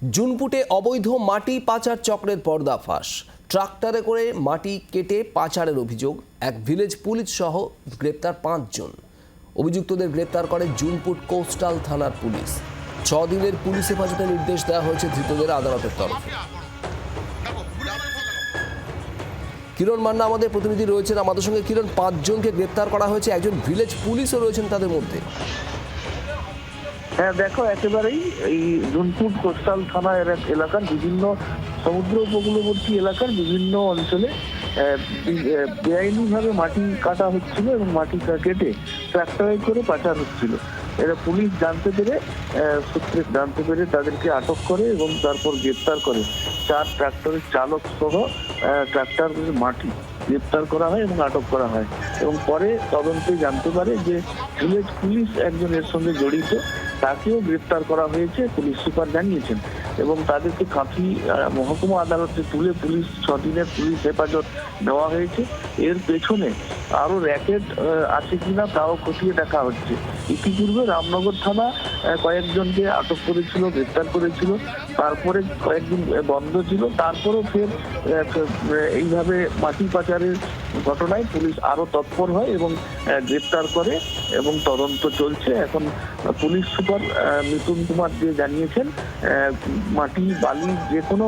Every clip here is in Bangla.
জুনপুটে অবৈধ মাটি পাচার চক্রের পর্দাফাঁস। ট্রাক্টরে করে মাটি কেটে পাচারের অভিযোগ। এক ভিলেজ পুলিশ সহ গ্রেপ্তার 5 জন। অভিযুক্তদের গ্রেপ্তার করে জুনপুট কোস্টাল থানার পুলিশ। 6 দিনের পুলিশ হেফাজতে নির্দেশ দেওয়া হয়েছে ধৃতদের আদালতের তরফে। কিরণ মান্না আমাদের প্রতিনিধি রয়েছেন আমাদের সঙ্গে। কিরণ, 5 জনকে গ্রেপ্তার করা হয়েছে, একজন ভিলেজ পুলিশও রয়েছেন তাদের মধ্যে। হ্যাঁ দেখো, একেবারেই এই জুনপুট কোস্টাল থানা এলাকার বিভিন্ন সমুদ্র উপকূলবর্তী এলাকার বিভিন্ন অঞ্চলে বেআইনিভাবে মাটি কাটা হচ্ছিল এবং মাটি কেটে ট্রাক্টরে করে পাচার হচ্ছিল। এরা পুলিশ সূত্রে জানতে পেরে তাদেরকে আটক করে এবং তারপর গ্রেপ্তার করে 4 ট্রাক্টরের চালক সহ ট্রাক্টরের মাটি গ্রেপ্তার করা হয় এবং আটক করা হয়। এবং পরে তদন্তে জানতে পারে যে ভিলেজ পুলিশ একজন এর সঙ্গে জড়িত, তাকেও গ্রেপ্তার করা হয়েছে পুলিশ সুপার জানিয়েছেন। এবং তাদেরকে কাঁথি মহকুমা আদালতে তুলে 6 দিনের পুলিশ হেফাজত দেওয়া হয়েছে। এর পেছনে আরো র্যাকেট আছে কিনা তাও খতিয়ে দেখা হচ্ছে। ইতিপূর্বে রামনগর থানা কয়েকজনকে আটক করেছিল, গ্রেপ্তার করেছিল, তারপরে কয়েকদিন বন্ধ ছিল, তারপরও ফের এইভাবে মাটি পাচারের ঘটনায় পুলিশ আরো তৎপর হয় এবং গ্রেপ্তার করে এবং তদন্ত চলছে। এখন পুলিশ সুপার মিতুন কুমার দে জানিয়েছেন মাটি বালি যে কোনো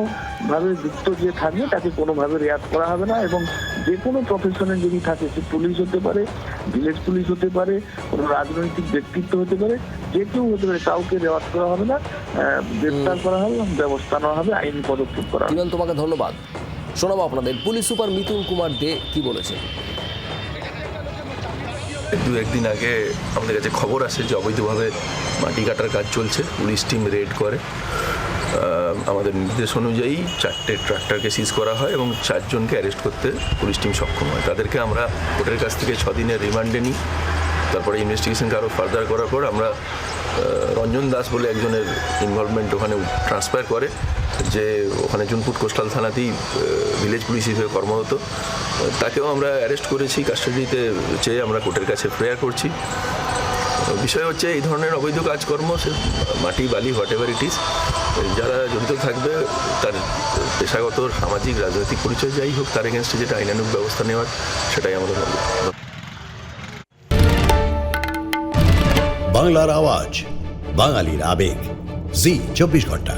ভাবে যুক্ত যে থাকবে তাকে কোনোভাবে রেয়াত করা হবে না এবং যে কোনো প্রফেশনে যদি থাকে, সে পুলিশ হতে পারে, ভিলেজ পুলিশ হতে পারে, কোনো রাজনৈতিক ব্যক্তিত্ব হতে পারে, যে কেউ হতে পারে, কাউকে রেওয়াত করা হবে না, গ্রেপ্তার করা হবে এবং ব্যবস্থা নেওয়া হবে, আইনি পদক্ষেপ করা হবে। তোমাকে ধন্যবাদ। শোনাবো আপনাদের পুলিশ সুপার মিতুন কুমার দে কি বলেছেন। 2-1 দিন আগে আমাদের কাছে খবর আসে যে অবৈধভাবে মাটি কাটার কাজ চলছে। পুলিশ টিম রেড করে, আমাদের নির্দেশ অনুযায়ী 4টে ট্রাক্টরকে সিজ করা হয় এবং 4 জনকে অ্যারেস্ট করতে পুলিশ টিম সক্ষম হয়। তাদেরকে আমরা কোর্টের কাছ থেকে 6 দিনের রিমান্ডে নিই। তারপরে ইনভেস্টিগেশনকে আরও ফার্দার করার পর আমরা রঞ্জন দাস বলে একজনের ইনভলভমেন্ট ওখানে ট্রান্সফার করে, যে ওখানে জুনপুট কোস্টাল থানাতেই ভিলেজ পুলিশ হিসেবে কর্মরত। তাকেও আমরা অ্যারেস্ট করেছি, কাস্টাডিতে চেয়ে আমরা কোর্টের কাছে প্রেয়ার করছি। বিষয় হচ্ছে এই ধরনের অবৈধ কাজকর্ম, সে মাটি বালি হোয়াট এভার ইট ইজ, যারা জড়িত থাকবে তার পেশাগত সামাজিক রাজনৈতিক পরিচয় যাই হোক, তার এগেনস্টে যেটা আইনানুগ ব্যবস্থা নেওয়ার সেটাই আমাদের হবে। বাংলার আওয়াজ, বাঙালির আবেগ, জি 24 ঘন্টা।